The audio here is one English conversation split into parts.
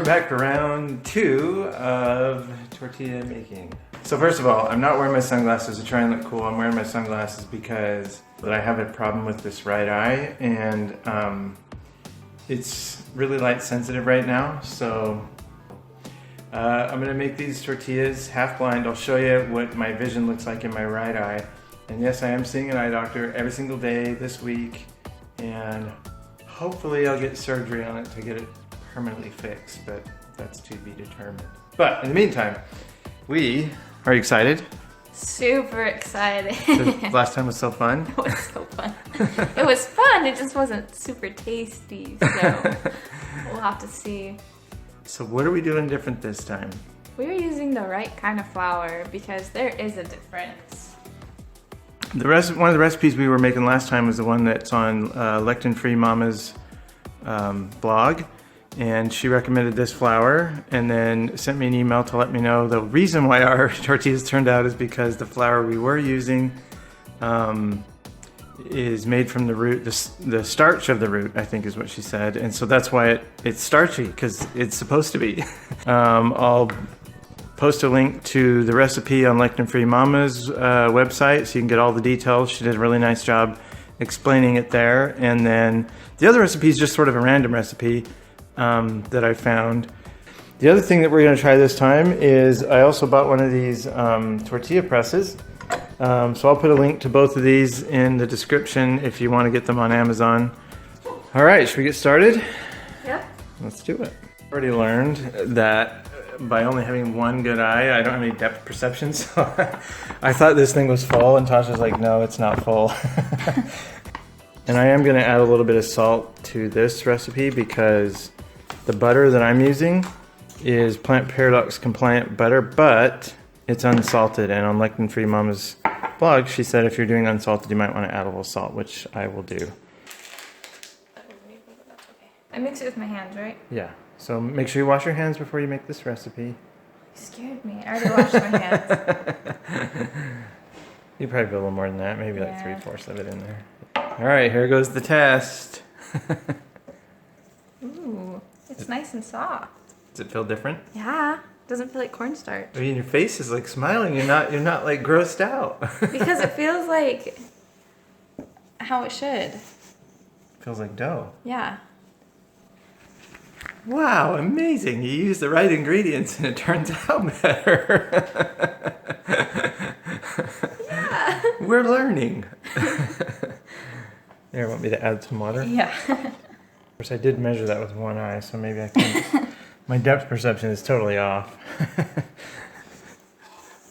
we're back to round 2 of tortilla making. So first of all, I'm not wearing my sunglasses to try and look cool. I'm wearing my sunglasses because I have a problem with this right eye, and it's really light sensitive right now. So I'm gonna make these tortillas half blind. I'll show you what my vision looks like in my right eye. And yes, I am seeing an eye doctor every single day this week, and hopefully I'll get surgery on it to get it permanently fixed, but that's to be determined. But in the meantime, are you excited? Super excited. Last time was so fun? It was so fun. It was fun, it just wasn't super tasty, so we'll have to see. So what are we doing different this time? We're using the right kind of flour because there is a difference. One of the recipes we were making last time was the one that's on gluten-free Mama's blog, and she recommended this flour and then sent me an email to let me know the reason why our tortillas turned out is because the flour we were using is made from the root, the starch of the root, I think is what she said, and so that's why it's starchy, because it's supposed to be. I'll post a link to the recipe on gluten-free Mama's website so you can get all the details. She did a really nice job explaining it there. And then the other recipe is just sort of a random recipe that I found. The other thing that we're going to try this time is I also bought one of these tortilla presses. So I'll put a link to both of these in the description if you want to get them on Amazon. All right, should we get started? Yep. Let's do it. I already learned that by only having one good eye, I don't have any depth perception, so I thought this thing was full, and Tasha's like, no, it's not full. And I am going to add a little bit of salt to this recipe because the butter that I'm using is Plant Paradox compliant butter, but it's unsalted, and on Gluten-free Mama's blog, she said if you're doing unsalted, you might want to add a little salt, which I will do. I mix it with my hands, right? Yeah. So make sure you wash your hands before you make this recipe. You scared me. I already washed my hands. You probably put a little more than that, maybe like 3/4 of it in there. All right, here goes the test. Ooh, it's nice and soft. Does it feel different? Yeah, doesn't feel like cornstarch. I mean, your face is like smiling. You're not like grossed out. Because it feels like how it should. Feels like dough. Yeah. Wow, amazing. You use the right ingredients and it turns out better. Yeah. We're learning. There, want me to add some water? Yeah. Of course, I did measure that with one eye, so maybe I can... My depth perception is totally off.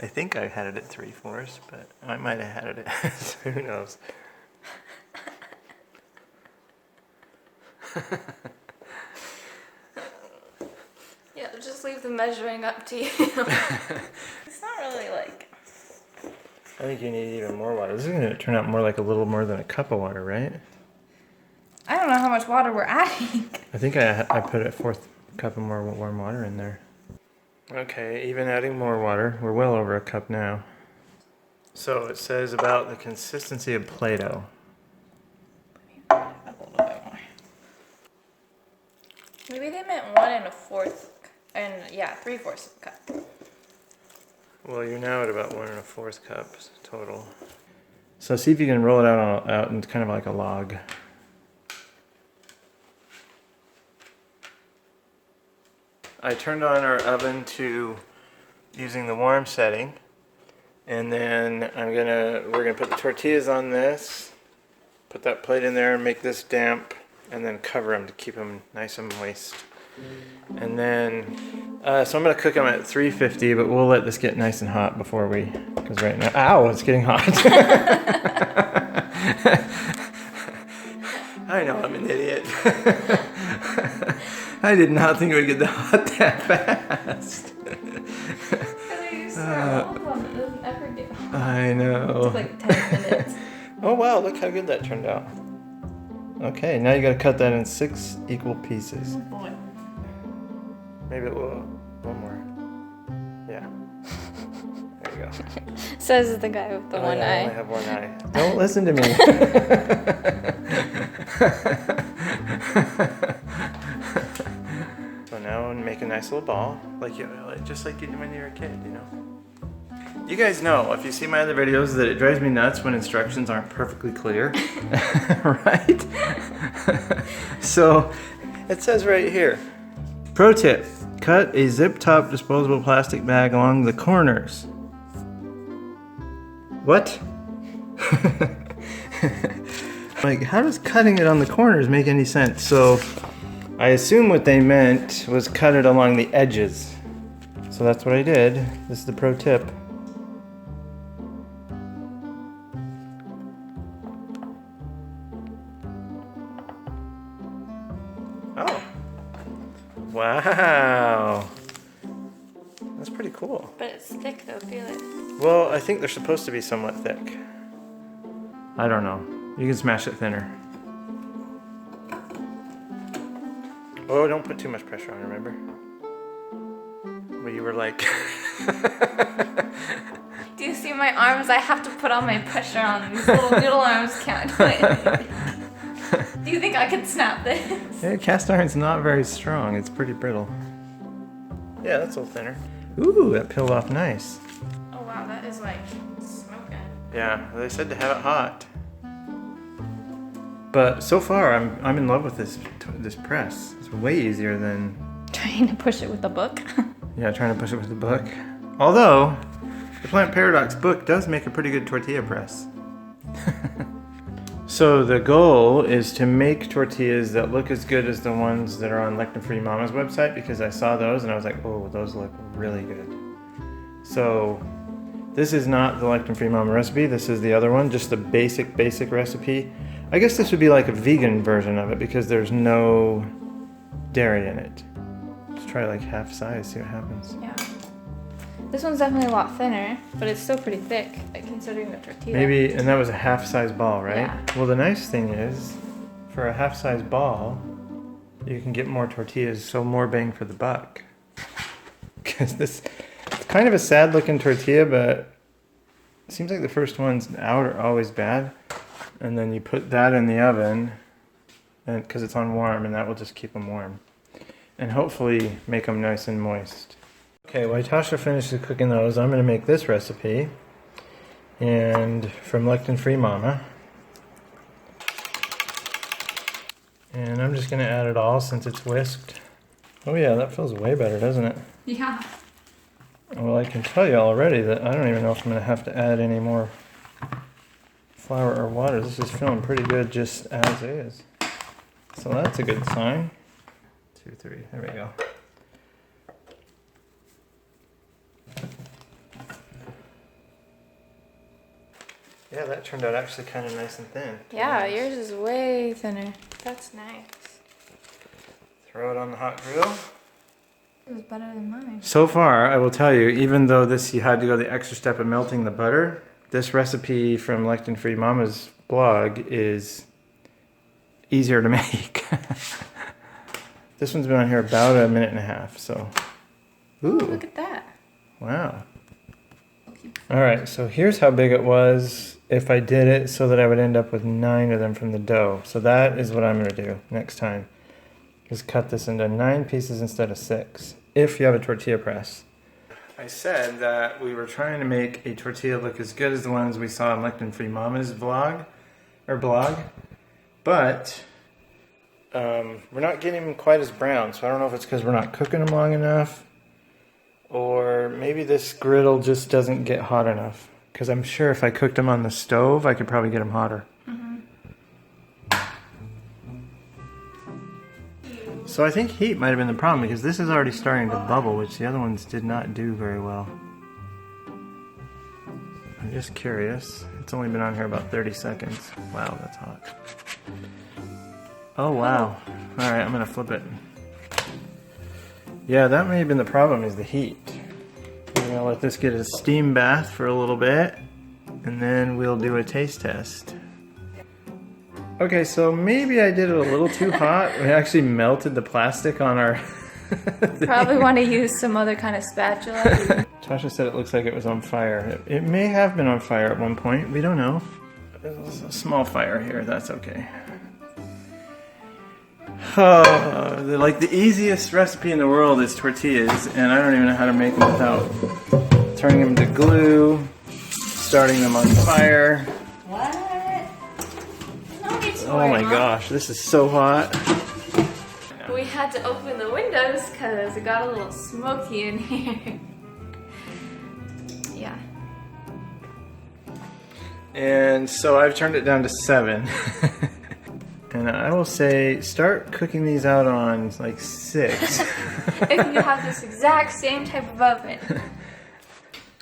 I think I had it at 3/4, but I might have had it at... Who knows? Yeah, just leave the measuring up to you. It's not really like... I think you need even more water. This is going to turn out more like a little more than a cup of water, right? I don't know how much water we're adding. I think I put a 4th cup of more warm water in there. Okay, even adding more water. We're well over a cup now. So it says about the consistency of Play-Doh. A little bit more. Maybe they meant 1 1/4, and yeah, 3/4 cup. Well, you're now at about 1 1/4 cups total. So see if you can roll it out in kind of like a log. I turned on our oven to using the warm setting, and then we're gonna put the tortillas on this, put that plate in there and make this damp, and then cover them to keep them nice and moist. And then, so I'm gonna cook them at 350, but we'll let this get nice and hot before because right now, ow, it's getting hot. I know, I'm an idiot. I did not think it would get that hot that fast. I know. It's like 10 minutes. Oh wow, look how good that turned out. Okay, now you gotta cut that in 6 equal pieces. Oh boy. Maybe it will. One more. Yeah. There you go. Says the guy with the one I eye. only have one eye. Don't listen to me. So now I'm making make a nice little ball, just like you did when you were a kid, you know. You guys know, if you see my other videos, that it drives me nuts when instructions aren't perfectly clear, right? So, it says right here, pro tip, cut a zip-top disposable plastic bag along the corners. What? Like, how does cutting it on the corners make any sense? So, I assume what they meant was cut it along the edges. So that's what I did. This is the pro tip. Oh. Wow. That's pretty cool. But it's thick though, feel it. Well, I think they're supposed to be somewhat thick. I don't know. You can smash it thinner. Oh, don't put too much pressure on, remember? Well, you were like... Do you see my arms? I have to put all my pressure on. These little noodle arms can't do it. Do you think I could snap this? Yeah, cast iron's not very strong. It's pretty brittle. Yeah, that's a little thinner. Ooh, that peeled off nice. Oh wow, that is like smoking. Yeah, they said to have it hot. But so far, I'm in love with this press. It's way easier than Trying to push it with the book. yeah, trying to push it with the book. Although the Plant Paradox book does make a pretty good tortilla press. So the goal is to make tortillas that look as good as the ones that are on Gluten-free Mama's website, because I saw those and I was like, oh, those look really good. So this is not the Gluten-free Mama recipe. This is the other one, just the basic recipe. I guess this would be like a vegan version of it because there's no dairy in it. Let's try like half size, see what happens. Yeah. This one's definitely a lot thinner, but it's still pretty thick, like considering the tortilla. Maybe, and that was a half size ball, right? Yeah. Well, the nice thing is, for a half size ball, you can get more tortillas, so more bang for the buck. Because it's kind of a sad looking tortilla, but it seems like the first ones out are always bad. And then you put that in the oven, and because it's on warm, and that will just keep them warm. And hopefully make them nice and moist. Okay, while Tasha finishes cooking those, I'm going to make this recipe. And from Gluten-free Mama. And I'm just going to add it all since it's whisked. Oh yeah, that feels way better, doesn't it? Yeah. Well, I can tell you already that I don't even know if I'm going to have to add any more flour or water. This is feeling pretty good just as is. So that's a good sign. 2, 3, there we go. Yeah, that turned out actually kind of nice and thin. Yeah, yours is way thinner. That's nice. Throw it on the hot grill. It was better than mine. So far, I will tell you, even though you had to go the extra step of melting the butter, this recipe from Gluten-free Mama's blog is easier to make. This one's been on here about a minute and a half, so. Ooh. Look at that. Wow. All right, so here's how big it was if I did it so that I would end up with 9 of them from the dough. So that is what I'm going to do next time. Is cut this into 9 pieces instead of 6, if you have a tortilla press. I said that we were trying to make a tortilla look as good as the ones we saw on Gluten-free Mama's blog, but we're not getting them quite as brown, so I don't know if it's because we're not cooking them long enough, or maybe this griddle just doesn't get hot enough, because I'm sure if I cooked them on the stove, I could probably get them hotter. So I think heat might have been the problem, because this is already starting to bubble, which the other ones did not do very well. I'm just curious. It's only been on here about 30 seconds. Wow, that's hot. Oh wow. Alright, I'm going to flip it. Yeah, that may have been the problem, is the heat. I'm going to let this get a steam bath for a little bit, and then we'll do a taste test. Okay, so maybe I did it a little too hot. We actually melted the plastic on our Probably want to use some other kind of spatula. Tasha said it looks like it was on fire. It may have been on fire at one point. We don't know. There's a small fire here. That's okay. Oh, like the easiest recipe in the world is tortillas, and I don't even know how to make them without turning them to glue, starting them on fire. What? No need to Oh worry, my Mom. gosh, this is so hot. We had to open the windows because it got a little smoky in here. Yeah. And so I've turned it down to 7. And I will say, start cooking these out on like 6. If you have this exact same type of oven.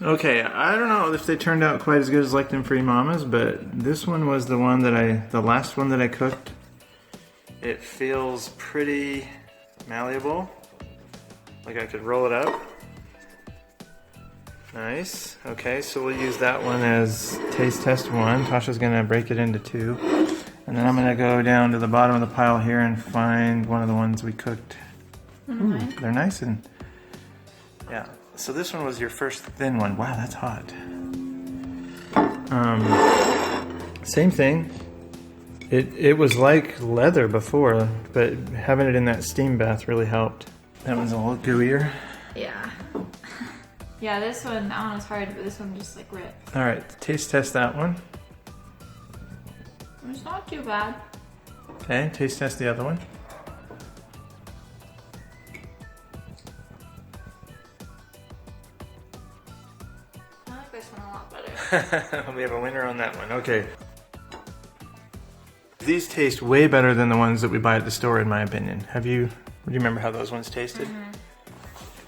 Okay, I don't know if they turned out quite as good as gluten-free Mama's, but this one was the one that the last one that I cooked. It feels pretty malleable, like I could roll it up. Nice. Okay, so we'll use that one as taste test 1. Tasha's gonna break it into 2. And then I'm gonna go down to the bottom of the pile here and find one of the ones we cooked. Ooh, they're nice and, yeah. So this one was your first thin one. Wow, that's hot. Same thing. It was like leather before, but having it in that steam bath really helped. That one's a little gooier. Yeah. Yeah, that one was hard, but this one just like ripped. All right, taste test that one. It's not too bad. Okay, taste test the other one. I like this one a lot better. We have a winner on that one. Okay. These taste way better than the ones that we buy at the store, in my opinion. Do you remember how those ones tasted?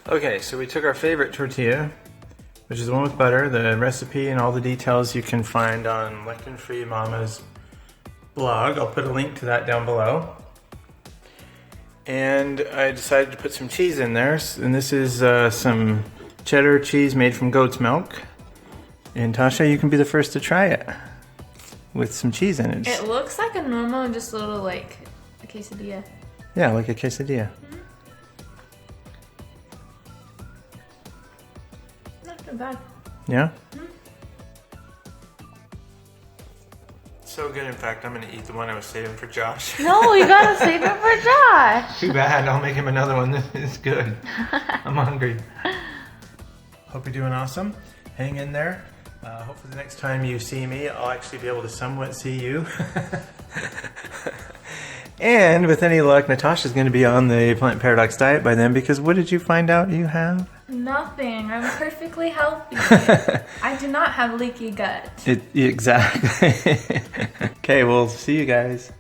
Okay, so we took our favorite tortilla, which is the one with butter. The recipe and all the details you can find on Gluten-Free Mama's blog. I'll put a link to that down below. And I decided to put some cheese in there. And this is some cheddar cheese made from goat's milk. And Tasha, you can be the first to try it with some cheese in it. It looks like a normal, just a little like a quesadilla. Yeah, like a quesadilla. Not too bad. Yeah? So good, in fact, I'm gonna eat the one I was saving for Josh. No, you gotta save it for Josh. Too bad, I'll make him another one. This is good. I'm hungry. Hope you're doing awesome. Hang in there. Hopefully the next time you see me, I'll actually be able to somewhat see you. And with any luck, Natasha's gonna be on the Plant Paradox diet by then, because what did you find out you have? Nothing. I'm perfectly healthy. I do not have leaky gut. Exactly. Okay, well, see you guys.